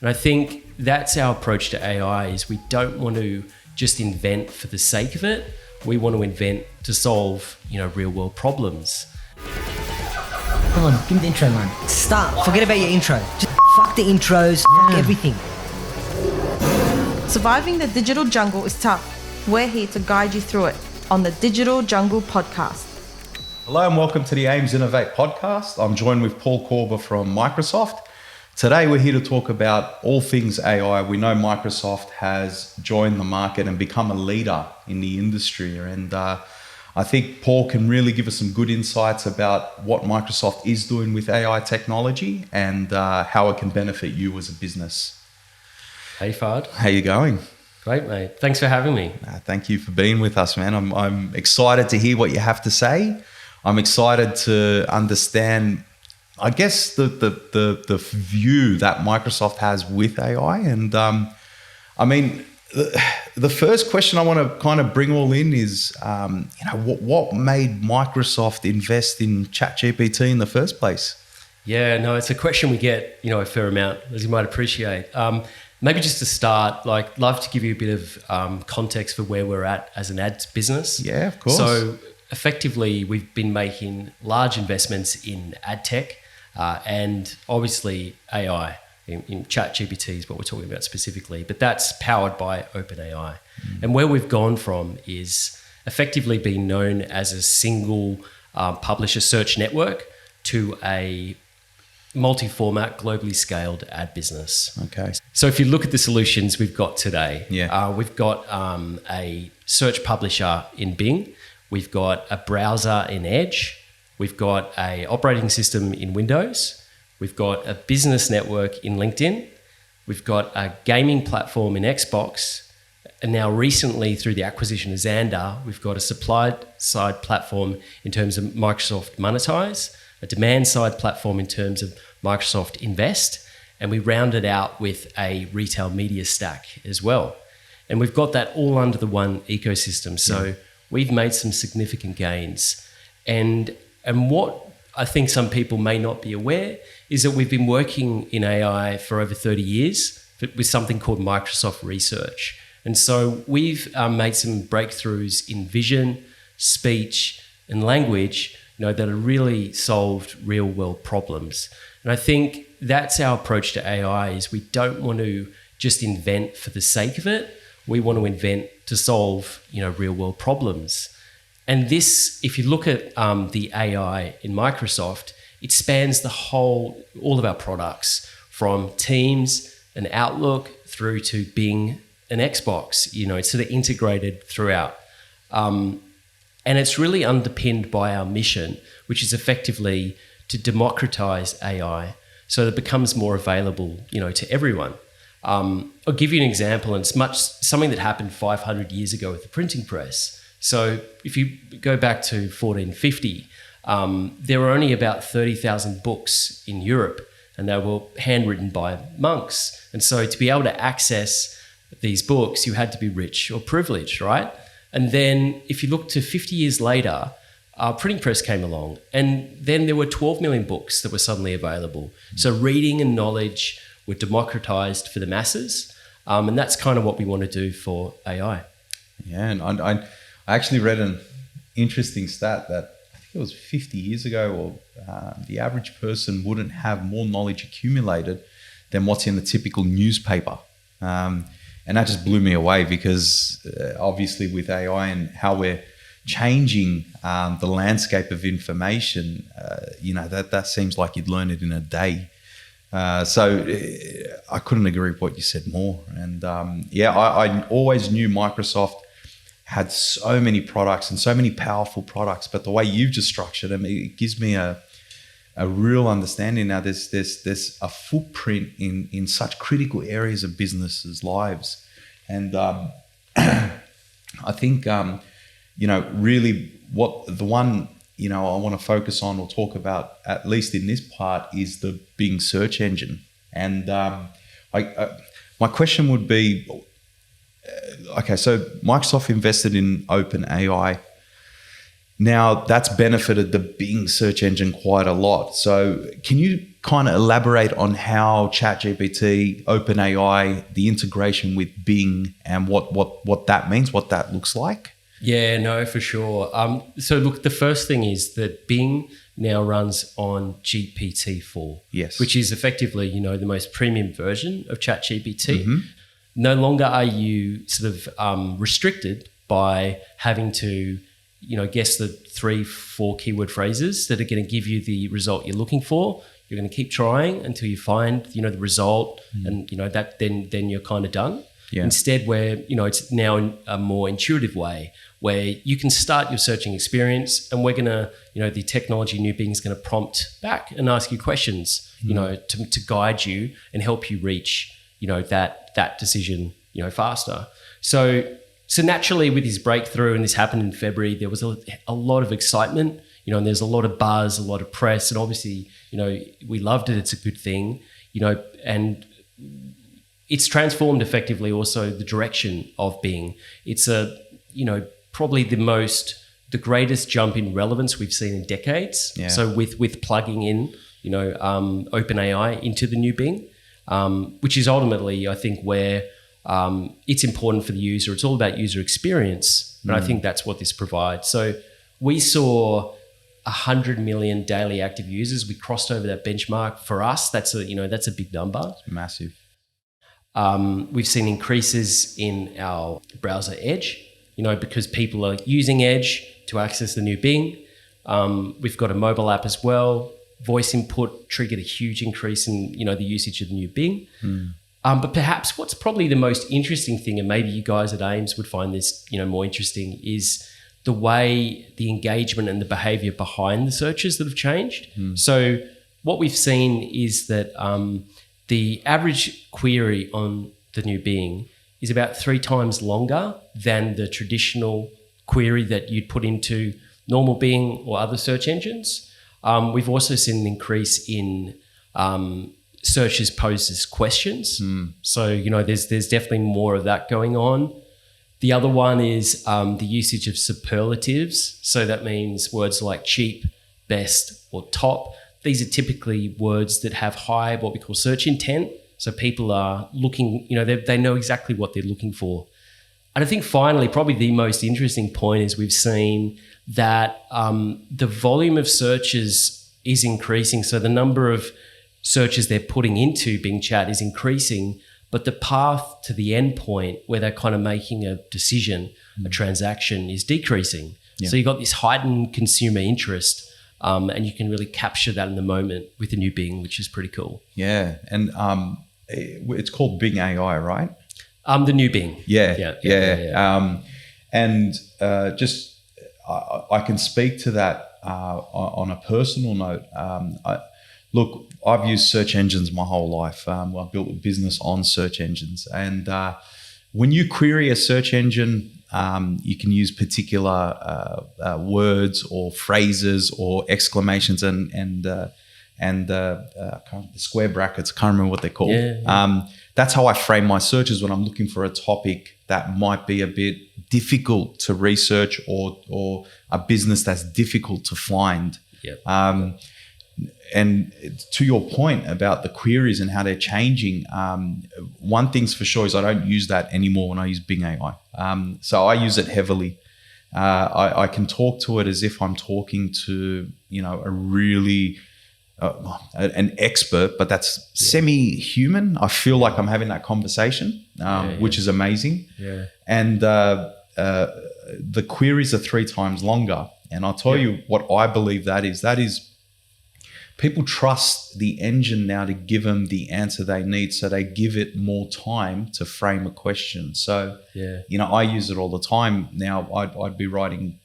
And I think that's our approach to AI is we don't want to just invent for the sake of it. We want to invent to solve, real world problems. Come on, give me the intro, man. Start. Forget about your intro. Just fuck the intros, fuck everything. Surviving the digital jungle is tough. We're here to guide you through it on the Digital Jungle Podcast. Hello and welcome to the AiiMS Innovate podcast. I'm joined with Paul Korber from Microsoft. Today we're here to talk about all things AI. We know Microsoft has joined the market and become a leader in the industry. And I think Paul can really give us some good insights about what Microsoft is doing with AI technology and how it can benefit you as a business. Hey Fahd. How you going? Great, mate. Thanks for having me. Thank you for being with us, man. I'm excited to hear what you have to say. I'm excited to understand, I guess, the view that Microsoft has with AI. And the first question I want to kind of bring all in is, what made Microsoft invest in ChatGPT in the first place? Yeah, no, it's a question we get, a fair amount, as you might appreciate. Maybe just to start, love to give you a bit of context for where we're at as an ads business. Yeah, of course. So effectively, we've been making large investments in ad tech and obviously AI. In ChatGPT is what we're talking about specifically, but that's powered by OpenAI. And where we've gone from is effectively being known as a single publisher search network to a multi-format, globally scaled ad business. Okay. So if you look at the solutions we've got today, we've got a search publisher in Bing, we've got a browser in Edge, we've got a operating system in Windows, we've got a business network in LinkedIn, we've got a gaming platform in Xbox, and now recently through the acquisition of Xandr, we've got a supply-side platform in terms of Microsoft Monetize, a demand-side platform in terms of Microsoft Invest, and we round it out with a retail media stack as well. And we've got that all under the one ecosystem. So we've made some significant gains. And what I think some people may not be aware is that we've been working in AI for over 30 years with something called Microsoft Research. And so we've made some breakthroughs in vision, speech, and language, that have really solved real world problems. And I think that's our approach to AI is we don't want to just invent for the sake of it. We want to invent to solve, real world problems. And this, if you look at the AI in Microsoft, it spans all of our products from Teams and Outlook through to Bing and Xbox. It's sort of integrated throughout. And it's really underpinned by our mission, which is effectively to democratize AI so that it becomes more available, to everyone. I'll give you an example, and it's something that happened 500 years ago with the printing press. So if you go back to 1450, there were only about 30,000 books in Europe, and they were handwritten by monks. And so to be able to access these books, you had to be rich or privileged, right? And then if you look to 50 years later, printing press came along, and then there were 12 million books that were suddenly available. So reading and knowledge were democratized for the masses. And that's kind of what we want to do for AI. Yeah, and I actually read an interesting stat that I think it was 50 years ago, the average person wouldn't have more knowledge accumulated than what's in the typical newspaper. And that just blew me away because obviously with AI and how we're changing the landscape of information, that seems like you'd learn it in a day. So I couldn't agree with what you said more. And I always knew Microsoft had so many products and so many powerful products, but the way you've just structured them, it gives me a real understanding now. There's a footprint in such critical areas of businesses' lives, and I think really what the one I want to focus on or talk about, at least in this part, is the Bing search engine. And my question would be, okay, so Microsoft invested in OpenAI. Now that's benefited the Bing search engine quite a lot. So can you kind of elaborate on how ChatGPT, OpenAI, the integration with Bing, and what that means, what that looks like? Yeah, no, for sure. So look, the first thing is that Bing now runs on GPT-4, yes, which is effectively, the most premium version of ChatGPT. No longer are you sort of restricted by having to, guess the 3-4 keyword phrases that are going to give you the result you're looking for. You're going to keep trying until you find, the result, and that then you're kind of done. Yeah. Instead, where it's now in a more intuitive way, where you can start your searching experience, and we're gonna, the technology new Bing is going to prompt back and ask you questions, to guide you and help you reach, that decision, faster. So naturally, with his breakthrough, and this happened in February, there was a lot of excitement, and there's a lot of buzz, a lot of press, and obviously, we loved it. It's a good thing, and it's transformed effectively also the direction of Bing. It's probably the greatest jump in relevance we've seen in decades. Yeah. So with plugging in, OpenAI into the new Bing, which is ultimately, I think, where it's important for the user. It's all about user experience, and I think that's what this provides. So we saw 100 million daily active users. We crossed over that benchmark. For us, that's a big number. It's massive. We've seen increases in our browser Edge, because people are using Edge to access the new Bing. We've got a mobile app as well. Voice input triggered a huge increase in, the usage of the new Bing. But perhaps what's probably the most interesting thing, and maybe you guys at AiiMS would find this, more interesting, is the way the engagement and the behavior behind the searches that have changed. So what we've seen is that the average query on the new Bing is about 3 times longer than the traditional query that you'd put into normal Bing or other search engines. We've also seen an increase in searches posed as questions. So, there's definitely more of that going on. The other one is the usage of superlatives. So that means words like cheap, best, or top. These are typically words that have high, what we call search intent. So people are looking, they know exactly what they're looking for. And I think finally, probably the most interesting point is we've seen that the volume of searches is increasing. So the number of searches they're putting into Bing Chat is increasing, but the path to the end point where they're kind of making a decision, a transaction, is decreasing. Yeah. So you've got this heightened consumer interest, and you can really capture that in the moment with the new Bing, which is pretty cool. Yeah, and it's called Bing AI, right? The new Bing. Yeah. And just I can speak to that on a personal note. Look, I've used search engines my whole life. I've built a business on search engines, and when you query a search engine, you can use particular words or phrases or exclamations and the square brackets. I can't remember what they're called. Yeah. That's how I frame my searches when I'm looking for a topic that might be a bit difficult to research or a business that's difficult to find. Yep. And to your point about the queries and how they're changing, one thing's for sure is I don't use that anymore when I use Bing AI. So I use it heavily. I can talk to it as if I'm talking to, a really an expert, but that's semi-human. I feel like I'm having that conversation, which is amazing. Yeah. And the queries are 3 times longer. And I'll tell you what I believe that is people trust the engine now to give them the answer they need, so they give it more time to frame a question. So, I use it all the time now. I'd be writing,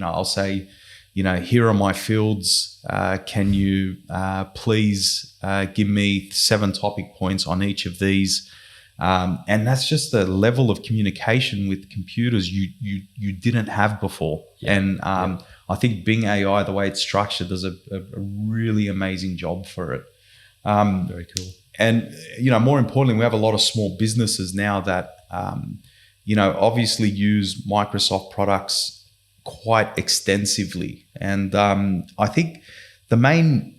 I'll say, here are my fields. Can you please give me 7 topic points on each of these? And that's just the level of communication with computers you didn't have before. Yeah. And I think Bing AI, the way it's structured, does a really amazing job for it. Very cool. And, more importantly, we have a lot of small businesses now that, obviously use Microsoft products quite extensively. And I think the main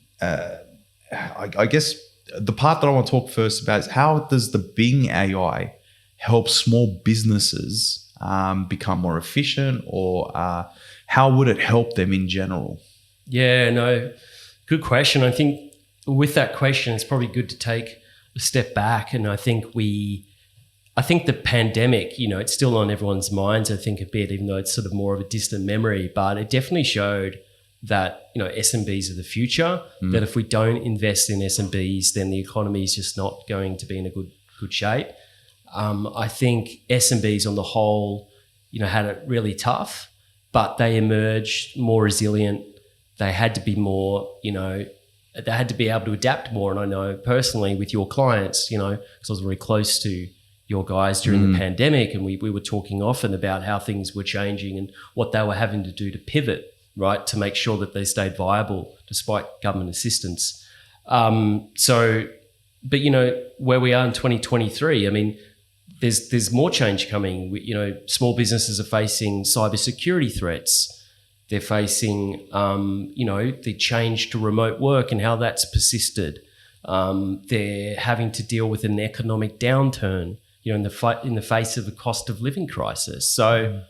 I guess the part that I want to talk first about is how does the Bing AI help small businesses become more efficient, or how would it help them in general? Yeah, no, good question. I think with that question, it's probably good to take a step back. And I think the pandemic, it's still on everyone's minds, I think, a bit, even though it's sort of more of a distant memory, but it definitely showed that, SMBs are the future, that if we don't invest in SMBs, then the economy is just not going to be in a good shape. I think SMBs on the whole, had it really tough, but they emerged more resilient. They had to be more, they had to be able to adapt more. And I know personally with your clients, because I was very close to your guys during the pandemic, and we were talking often about how things were changing and what they were having to do to pivot, right, to make sure that they stayed viable despite government assistance. But where we are in 2023, I mean, there's more change coming. Small businesses are facing cybersecurity threats. They're facing, the change to remote work and how that's persisted. They're having to deal with an economic downturn, in the face of a cost of living crisis. So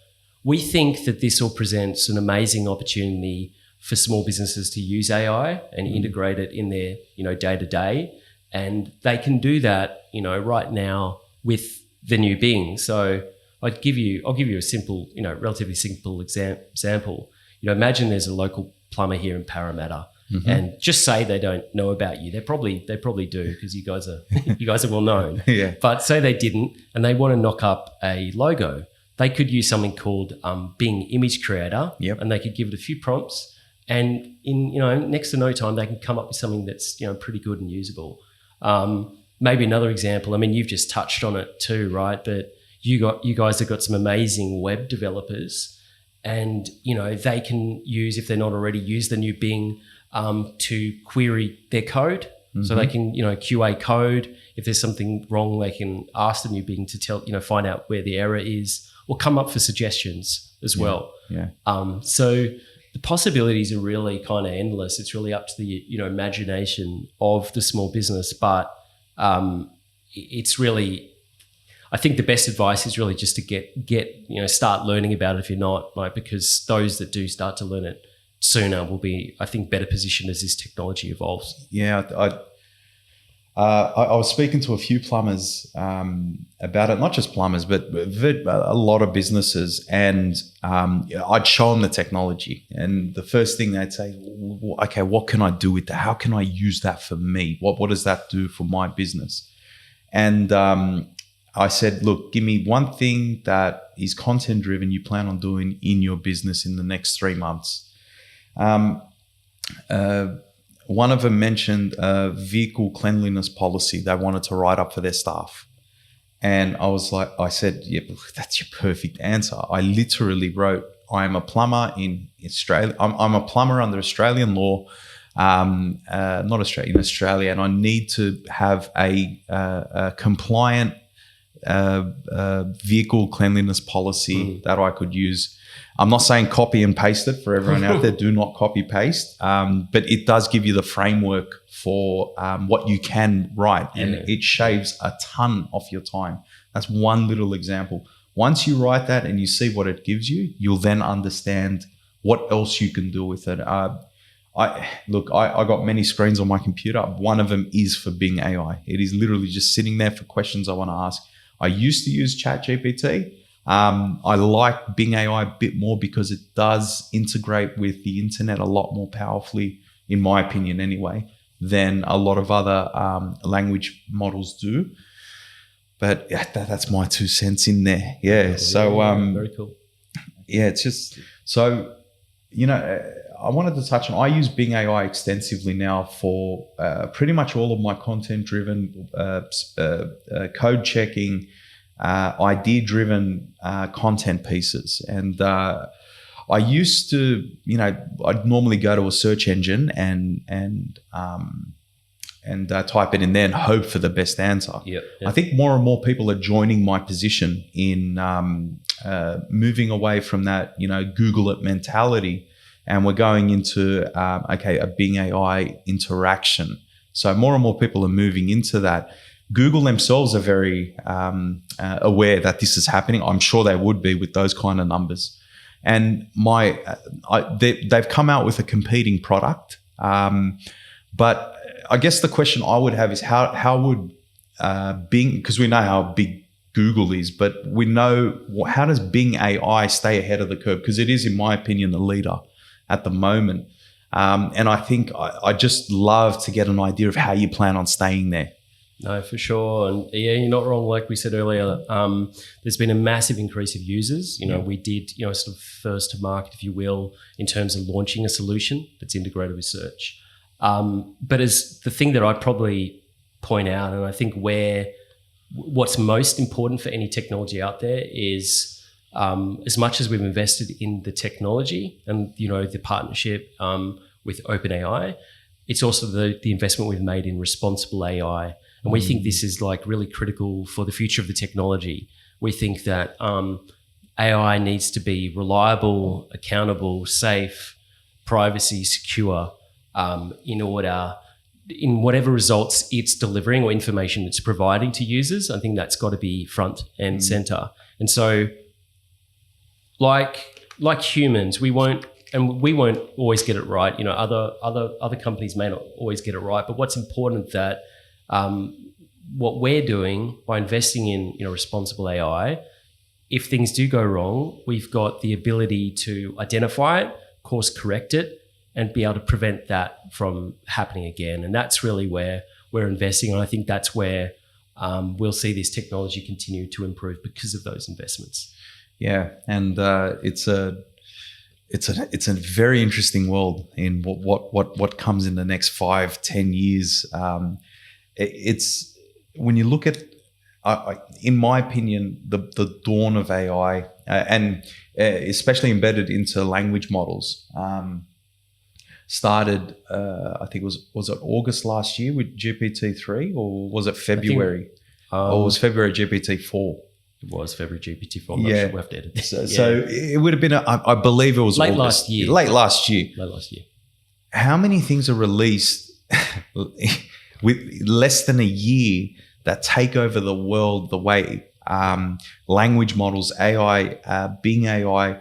we think that this all presents an amazing opportunity for small businesses to use AI and integrate it in their, day-to-day. And they can do that, right now with the new Bing. So I'll give you a simple, relatively simple example. Imagine there's a local plumber here in Parramatta, and just say they don't know about you. They probably do, because you guys are well known. Yeah. But say they didn't, and they want to knock up a logo. They could use something called Bing Image Creator, and they could give it a few prompts, and in next to no time they can come up with something that's pretty good and usable. Maybe another example. I mean, you've just touched on it too, right? But you guys have got some amazing web developers, and they can use, if they're not already, use the new Bing to query their code. So they can QA code. If there's something wrong, they can ask the new Bing to find out where the error is, or come up for suggestions as well. Yeah. So the possibilities are really kind of endless. It's really up to the imagination of the small business, but it's really, I think the best advice is really just to get start learning about it if you're not, right? Because those that do start to learn it sooner will be, I think, better positioned as this technology evolves. Yeah, I was speaking to a few plumbers about it, not just plumbers, but a lot of businesses, and I'd show them the technology, and the first thing they'd say, okay, what can I do with that? How can I use that for me? What does that do for my business? And I said, look, give me one thing that is content driven you plan on doing in your business in the next 3 months. One of them mentioned a vehicle cleanliness policy they wanted to write up for their staff. And I said, yeah, that's your perfect answer. I literally wrote, I am a plumber in Australia. I'm a plumber under Australian law, not Australia, in Australia. And I need to have a compliant vehicle cleanliness policy that I could use. I'm not saying copy and paste it for everyone out there. Do not copy paste. But it does give you the framework for what you can write, and it shaves a ton off your time. That's one little example. Once you write that and you see what it gives you, you'll then understand what else you can do with it. I got many screens on my computer. One of them is for Bing AI. It is literally just sitting there for questions I want to ask. I used to use ChatGPT. I like Bing AI a bit more because it does integrate with the internet a lot more powerfully, in my opinion anyway, than a lot of other language models do. But that's my 2 cents in there. Yeah. So, very cool. Yeah, it's just, so, I wanted to touch on, I use Bing AI extensively now for pretty much all of my content-driven, code checking, idea-driven content pieces. And I used to, I'd normally go to a search engine and type it in there and hope for the best answer. Yep. I think more and more people are joining my position in moving away from that, Google it mentality. And we're going into, a Bing AI interaction. So more and more people are moving into that. Google themselves are very aware that this is happening. I'm sure they would be with those kind of numbers. And they've come out with a competing product. But I guess the question I would have is how would Bing, because we know how big Google is, but we know how does Bing AI stay ahead of the curve? Because it is, in my opinion, the leader at the moment. And I think I just love to get an idea of how you plan on staying there. No, for sure. And yeah, you're not wrong. Like we said earlier, there's been a massive increase of users. We did, sort of first to market, if you will, in terms of launching a solution that's integrated with search. But as the thing that I'd probably point out, and I think what's most important for any technology out there is as much as we've invested in the technology and, the partnership with OpenAI, it's also the investment we've made in responsible AI. And we think this is like really critical for the future of the technology. We think that AI needs to be reliable, accountable, safe, privacy, secure, in whatever results it's delivering or information it's providing to users. I think that's got to be front and center. And so like humans, we won't always get it right. Other companies may not always get it right, but what's important that what we're doing by investing in responsible AI, if things do go wrong, we've got the ability to identify it, course correct it, and be able to prevent that from happening again. And that's really where we're investing. And I think that's where we'll see this technology continue to improve because of those investments. Yeah, and it's a very interesting world in what comes in the next 5-10 years. It's when you look at, in my opinion, the dawn of AI, and especially embedded into language models, started. I think was it August last year with GPT-3, or was it February? Or was February GPT-4? It was February GPT-4. I'm not sure. We have to edit this. So it would have been, I believe it was late August. Late last year. How many things are released with less than a year that take over the world the way language models, AI, Bing AI,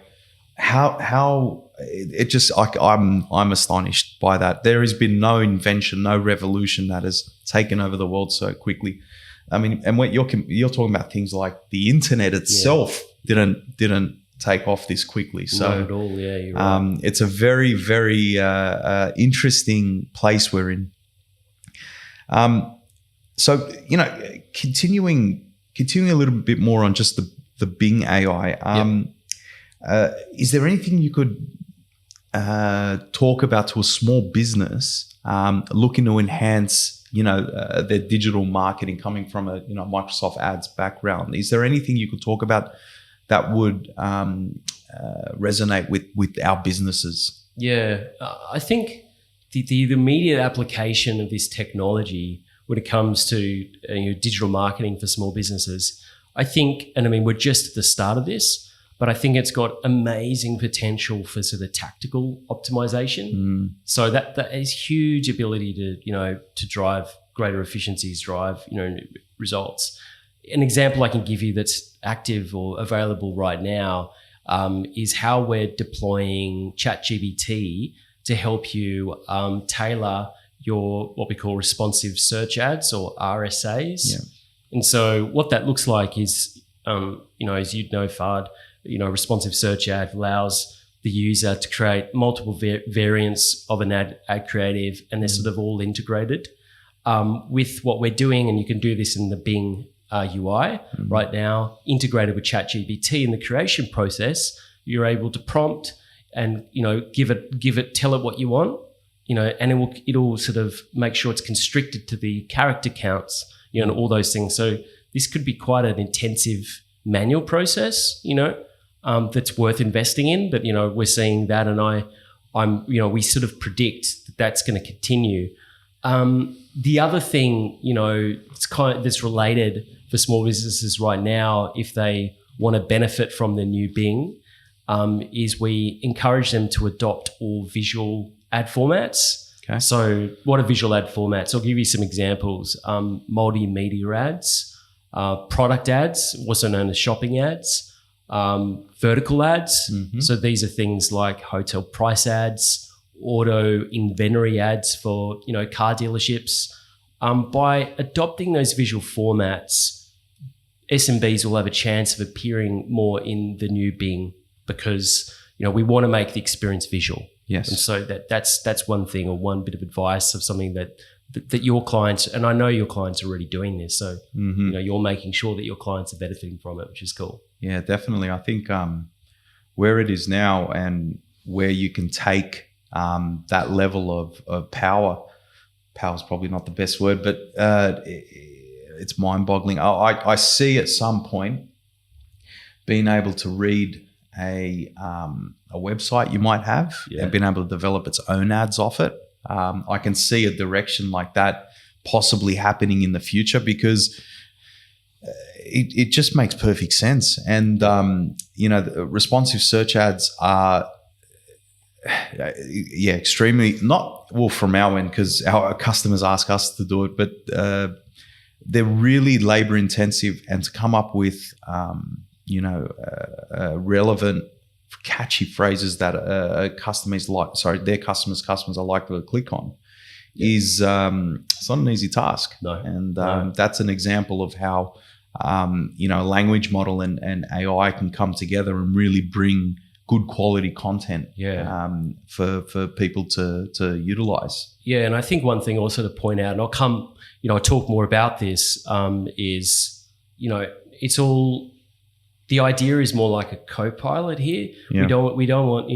how it just, I'm astonished by that. There has been no invention, no revolution that has taken over the world so quickly. I mean, and what you're talking about things like the internet itself didn't take off this quickly. So not at all. Yeah, you're right. It's a very, very interesting place we're in. So continuing a little bit more on just the Bing AI. Is there anything you could talk about to a small business looking to enhance their digital marketing, coming from a Microsoft Ads background? Is there anything you could talk about that would resonate with our businesses? Yeah, I think the immediate application of this technology when it comes to digital marketing for small businesses, I think, and I mean, we're just at the start of this, but I think it's got amazing potential for sort of tactical optimization. So that is huge ability to drive greater efficiencies, drive results. An example I can give you that's active or available right now is how we're deploying ChatGPT to help you tailor your what we call responsive search ads, or RSAs. Yeah. And so what that looks like is, as you'd know, Fahd, responsive search ad allows the user to create multiple variants of an ad creative, and they're sort of all integrated with what we're doing. And you can do this in the Bing UI right now, integrated with ChatGPT. In the creation process, you're able to prompt and tell it what you want, and it'll sort of make sure it's constricted to the character counts, and all those things. So this could be quite an intensive manual process, that's worth investing in. But we're seeing that, and we sort of predict that that's going to continue. The other thing, it's that's related for small businesses right now, if they want to benefit from the new Bing, is we encourage them to adopt all visual ad formats. Okay. So what are visual ad formats? I'll give you some examples. Multimedia ads, product ads, also known as shopping ads, vertical ads. So these are things like hotel price ads, auto inventory ads for, car dealerships. By adopting those visual formats, SMBs will have a chance of appearing more in the new Bing because, we want to make the experience visual. Yes. And so that's one thing, or one bit of advice of something that your clients, and I know your clients are already doing this. So, you're making sure that your clients are benefiting from it, which is cool. Yeah, definitely. I think where it is now and where you can take that level of power is probably not the best word, but it's mind-boggling. I see at some point being able to read a website you might have and being able to develop its own ads off it. I can see a direction like that possibly happening in the future because it just makes perfect sense. And, the responsive search ads are, extremely from our end, because our customers ask us to do it, but they're really labor intensive, and to come up with, relevant, catchy phrases that their customers are likely to click on is it's not an easy task. No. And that's an example of how a language model and AI can come together and really bring good quality content for people to utilize. Yeah, and I think one thing also to point out, and I'll talk more about this, is, it's all, the idea is more like a co-pilot here. Yeah. We don't want,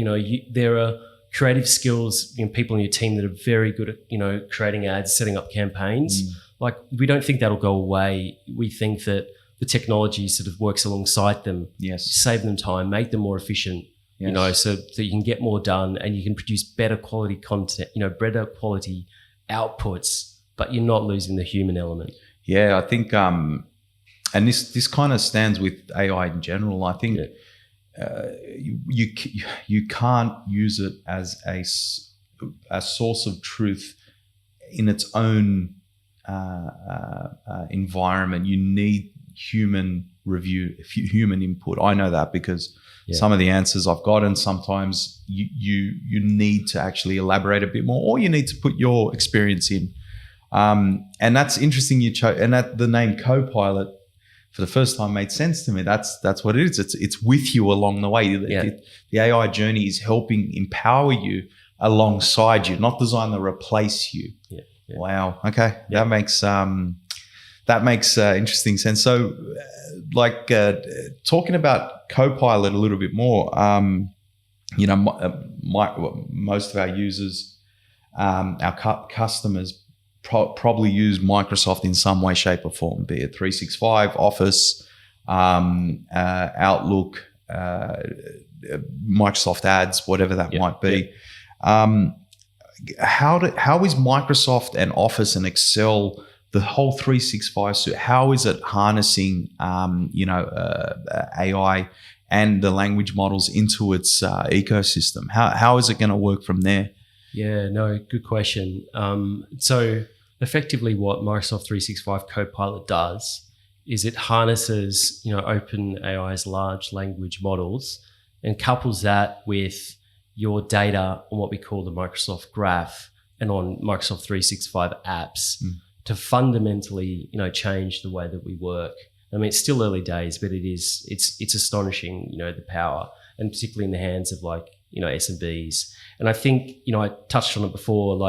there are creative skills, people in your team that are very good at, creating ads, setting up campaigns. Like, we don't think that'll go away. We think that the technology sort of works alongside them. Yes. Save them time, make them more efficient. Yes. So that you can get more done and you can produce better quality content, better quality outputs, but you're not losing the human element. Yeah, I think, and this kind of stands with AI in general. I think you can't use it as a source of truth in its own environment. You need human review, human input. I know that because some of the answers I've gotten, sometimes you need to actually elaborate a bit more, or you need to put your experience in. And that's interesting. And that the name Copilot for the first time made sense to me. That's what it is. It's with you along the way. The AI journey is helping empower you alongside you, not designed to replace you. Yeah. Wow. Okay. Yeah. That makes interesting sense. So, talking about Copilot a little bit more, most of our users, our customers probably use Microsoft in some way, shape or form, be it 365, Office, Outlook, Microsoft Ads, whatever that might be. How is Microsoft and Office and Excel, the whole 365 suite, how is it harnessing AI and the language models into its ecosystem? How is it going to work from there? Yeah, no, good question. So effectively what Microsoft 365 Copilot does is it harnesses, OpenAI's large language models and couples that with your data on what we call the Microsoft Graph and on Microsoft 365 apps to fundamentally, change the way that we work. I mean, it's still early days, but it's astonishing, the power, and particularly in the hands of SMBs. And I think, I touched on it before,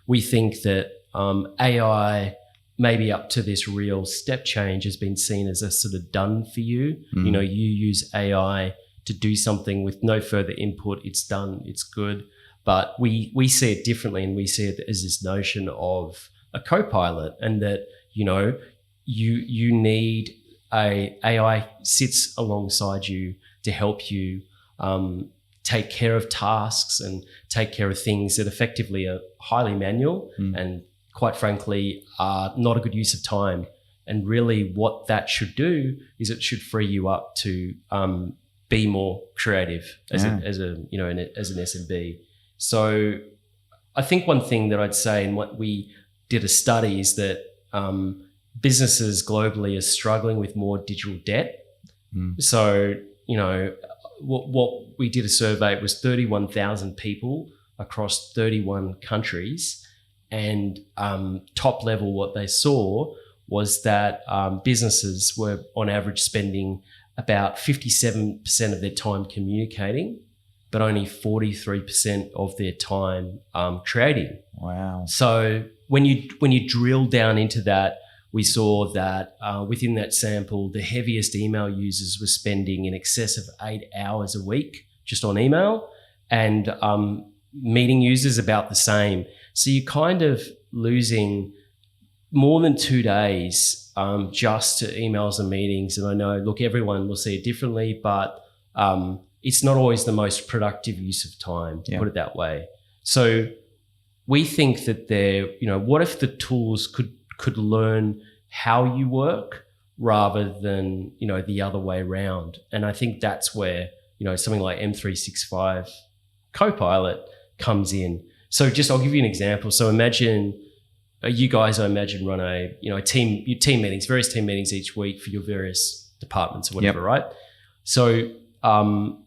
we think that AI maybe up to this real step change has been seen as a sort of done for you. You use AI to do something with no further input. It's done, it's good. But we see it differently, and we see it as this notion of a co-pilot, and that, you need AI sits alongside you to help you take care of tasks and take care of things that effectively are highly manual and, quite frankly, are not a good use of time. And really what that should do is it should free you up to be more creative as an SMB. So I think one thing that I'd say, and what we did a study, is that businesses globally are struggling with more digital debt. So, what we did a survey, it was 31,000 people across 31 countries. And top level, what they saw was that businesses were on average spending about 57% of their time communicating, but only 43% of their time creating. Wow. So when you drill down into that, we saw that within that sample, the heaviest email users were spending in excess of 8 hours a week just on email, and meeting users about the same. So you're kind of losing more than 2 days just to emails and meetings. And I know, look, everyone will see it differently, but it's not always the most productive use of time, to put it that way. So we think that what if the tools could learn how you work rather than, the other way around? And I think that's where, something like M365 Copilot comes in. So I'll give you an example. So imagine you guys, run various team meetings each week for your various departments or whatever, right? So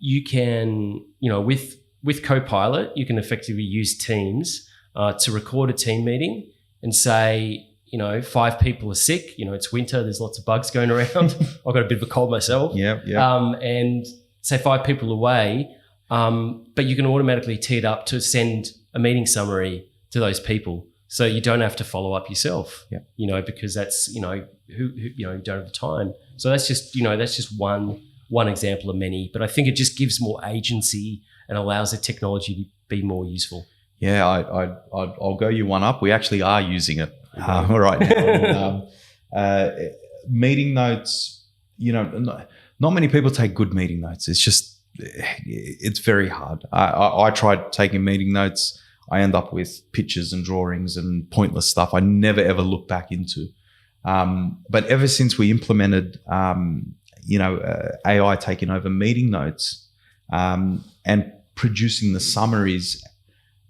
you can, with Copilot, you can effectively use Teams to record a team meeting and say, 5 people are sick. It's winter. There's lots of bugs going around. I've got a bit of a cold myself. And say 5 people away, but you can automatically tee it up to send a meeting summary to those people, so you don't have to follow up yourself. Because that's who don't have the time. So that's just one example of many. But I think it just gives more agency and allows the technology to be more useful. Yeah, I'll go you one up. We actually are using it right now. Meeting notes, not many people take good meeting notes. It's very hard. I tried taking meeting notes. I end up with pictures and drawings and pointless stuff I never ever look back into. But ever since we implemented, AI taking over meeting notes and producing the summaries,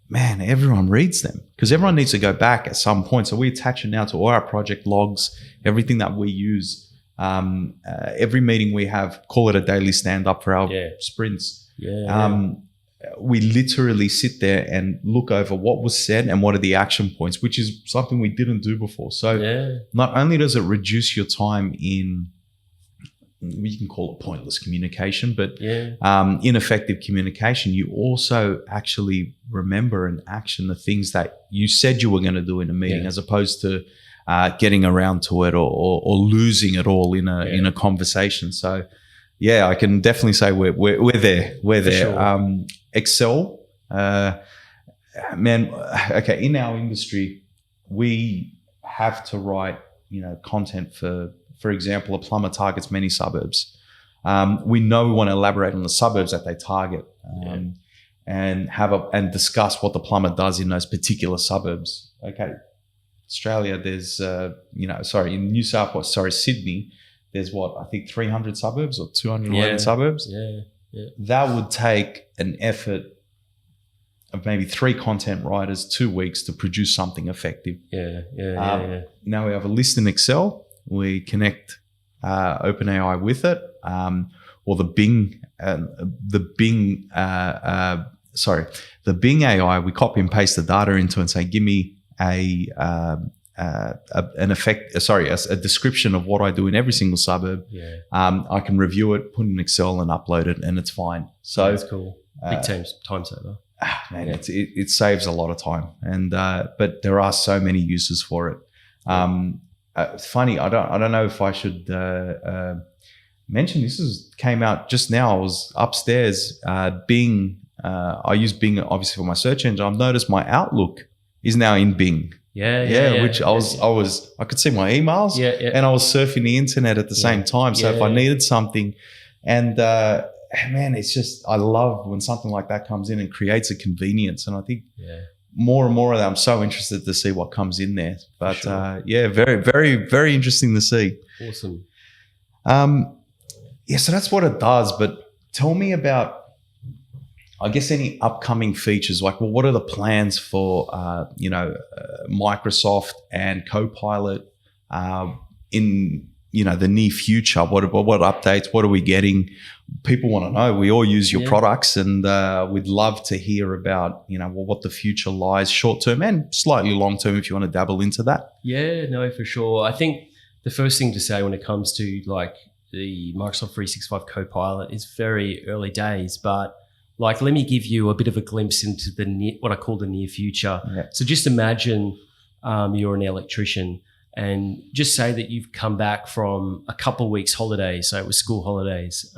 man, everyone reads them because everyone needs to go back at some point. So we attach it now to all our project logs, everything that we use. Every meeting we have, call it a daily stand-up for our sprints. We literally sit there and look over what was said and what are the action points, which is something we didn't do before. So not only does it reduce your time in, you can call it pointless communication, but ineffective communication, you also actually remember and action the things that you said you were going to do in a meeting, as opposed to getting around to it or losing it all in a conversation. So I can definitely say we're there. We're there. Sure. Excel, man. Okay, in our industry, we have to write, content for example, a plumber targets many suburbs. We know we want to elaborate on the suburbs that they target, and discuss what the plumber does in those particular suburbs. Okay, Australia, there's in New South Wales, Sydney, there's I think 300 suburbs or 211 suburbs. That would take an effort of maybe 3 content writers 2 weeks to produce something effective. Now we have a list in Excel. We connect OpenAI with it, or the Bing AI. We copy and paste the data into it and say, give me a description of what I do in every single suburb. I can review it, put it in Excel and upload it, and it's fine. So that's cool. Big time saver. Man, it saves a lot of time, and but there are so many uses for it. It's funny. I don't know if I should mention this. Came out just now. I was upstairs. Bing. I use Bing obviously for my search engine. I've noticed my Outlook is now in Bing. Which I could see my emails. And I was surfing the internet at the same time. So if I needed something, and man, it's just, I love when something like that comes in and creates a convenience. And I think more and more of that, I'm so interested to see what comes in there. But very, very, very interesting to see. Awesome. So that's what it does. But tell me about I guess any upcoming features, like, well, what are the plans for, Microsoft and Copilot in, the near future? What updates? What are we getting? People want to know. We all use your products, and we'd love to hear about, what the future lies, short term and slightly long term, if you want to dabble into that. Yeah, no, for sure. I think the first thing to say when it comes to like the Microsoft 365 Copilot is very early days, but like, let me give you a bit of a glimpse into what I call the near future. Yeah. So just imagine you're an electrician, and just say that you've come back from a couple of weeks holidays. So it was school holidays.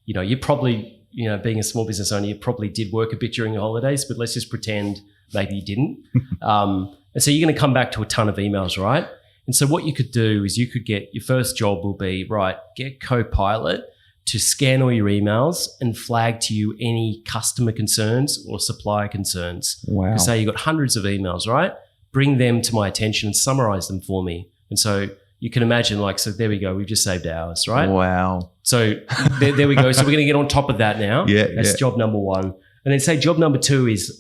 You probably, being a small business owner, you probably did work a bit during the holidays, but let's just pretend maybe you didn't. And so you're going to come back to a ton of emails, right? And so what you could do is your first job will be, right, get Copilot to scan all your emails and flag to you any customer concerns or supplier concerns. Wow. Say you've got hundreds of emails, right? Bring them to my attention and summarize them for me. And so you can imagine, so there we go. We've just saved hours, right? Wow. So there we go. So we're going to get on top of that now. Yeah. That's job number one. And then say job number two is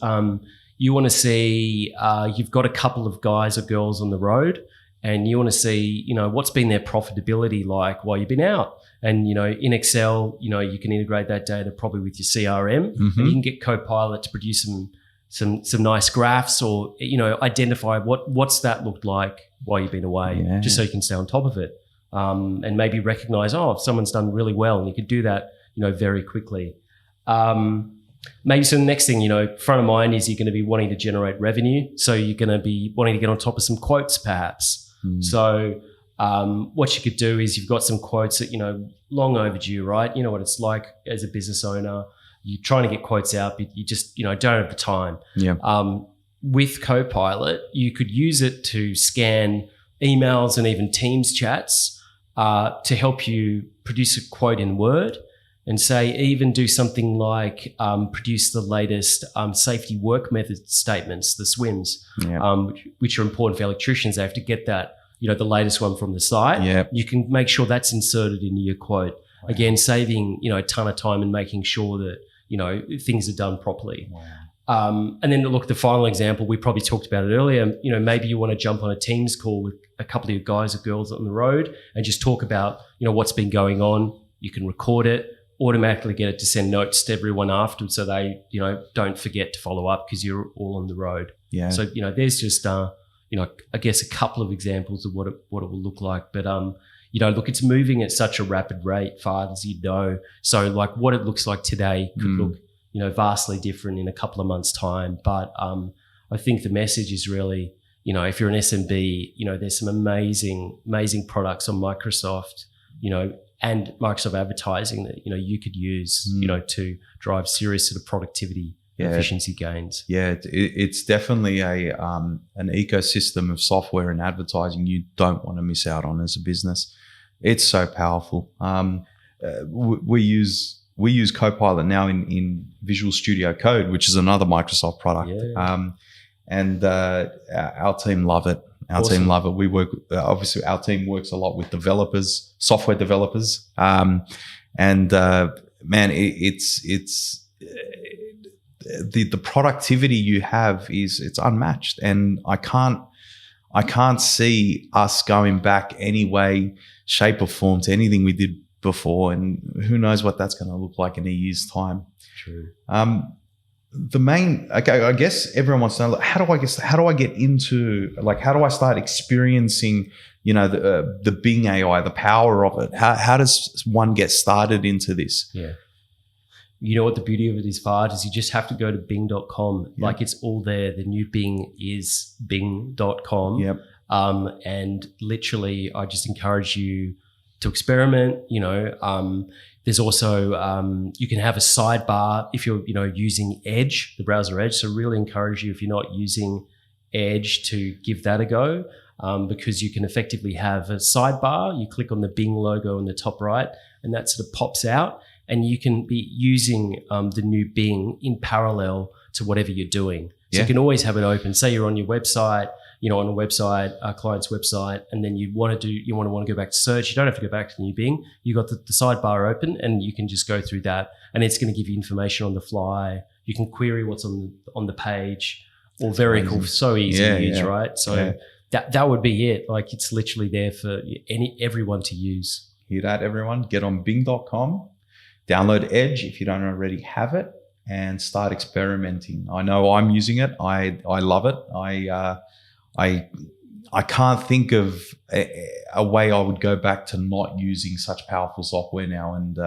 you want to see you've got a couple of guys or girls on the road, and you want to see, what's been their profitability like while you've been out. And, in Excel, you can integrate that data probably with your CRM, and you can get Copilot to produce some nice graphs, or, identify what's that looked like while you've been away, just so you can stay on top of it. And maybe recognize, if someone's done really well, and you could do that, very quickly. Maybe so the next thing, front of mind is you're going to be wanting to generate revenue. So you're going to be wanting to get on top of some quotes perhaps. So what you could do is you've got some quotes that, long overdue, right? You know what it's like as a business owner. You're trying to get quotes out, but you just, don't have the time. Yeah. With Copilot, you could use it to scan emails and even Teams chats to help you produce a quote in Word, and say even do something like produce the latest safety work method statements, the SWIMs, which are important for electricians. They have to get that, the latest one from the site. Yeah. You can make sure that's inserted into your quote. Wow. Again, saving, a ton of time and making sure that, things are done properly. Wow. And then look, the final example, we probably talked about it earlier, maybe you want to jump on a Teams call with a couple of your guys or girls on the road and just talk about, what's been going on. You can record it, automatically get it to send notes to everyone afterwards, so they, don't forget to follow up because you're all on the road. Yeah. So, there's just, I guess a couple of examples of what it will look like. But, look, it's moving at such a rapid rate, Fahd, as you know. So like what it looks like today could look, vastly different in a couple of months' time. But I think the message is really, if you're an SMB, there's some amazing products on Microsoft, and Microsoft advertising that, you could use, to drive serious sort of productivity, efficiency gains. Yeah, it's definitely an ecosystem of software and advertising you don't want to miss out on as a business. It's so powerful. We use Copilot now in Visual Studio Code, which is another Microsoft product. Yeah. And our team love it. Our team love it. We work, obviously our team works a lot with developers, software developers. Man, it's the productivity you have it's unmatched. And I can't see us going back any way, shape or form to anything we did before. And who knows what that's going to look like in a year's time. True. I guess everyone wants to know, how do I get into, how do I start experiencing, the Bing AI, the power of it? How does one get started into this? Yeah. You know what the beauty of it is, Fahd, is you just have to go to bing.com. Yeah. It's all there. The new Bing is bing.com. Yep. And literally, I just encourage you to experiment. There's also, you can have a sidebar if you're, using Edge, the browser Edge. So really encourage you, if you're not using Edge, to give that a go, because you can effectively have a sidebar. You click on the Bing logo in the top right, and that sort of pops out, and you can be using the new Bing in parallel to whatever you're doing. So you can always have it open. Say you're on your website, on a website, a client's website, and then you want to go back to search. You don't have to go back to the new Bing. You got the sidebar open, and you can just go through that, and it's going to give you information on the fly. You can query what's on the page. All very cool, so easy to use, right? So that would be it. Like, it's literally there for everyone to use. Hear that, everyone? Get on Bing.com, download Edge if you don't already have it, and start experimenting. I know I'm using it. I love it. I can't think of a way I would go back to not using such powerful software now. And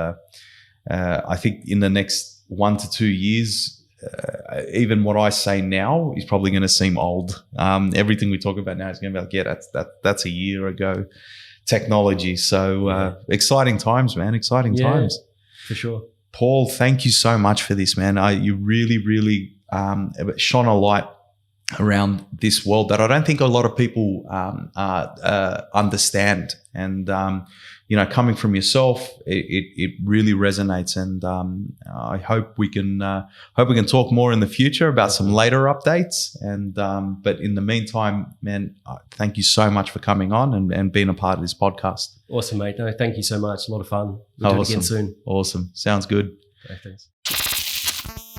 I think in the next 1 to 2 years, even what I say now is probably going to seem old. Everything we talk about now is going to be like, that's a year ago technology. So exciting times, man. Exciting times. For sure. Paul, thank you so much for this, man. You really, really shone a light around this world that I don't think a lot of people understand. And coming from yourself, it really resonates. And I hope we can talk more in the future about some later updates. And but in the meantime, man, thank you so much for coming on and being a part of this podcast. Awesome, mate. No, thank you so much. A lot of fun. We'll do it again soon. Awesome. Sounds good. Okay, thanks.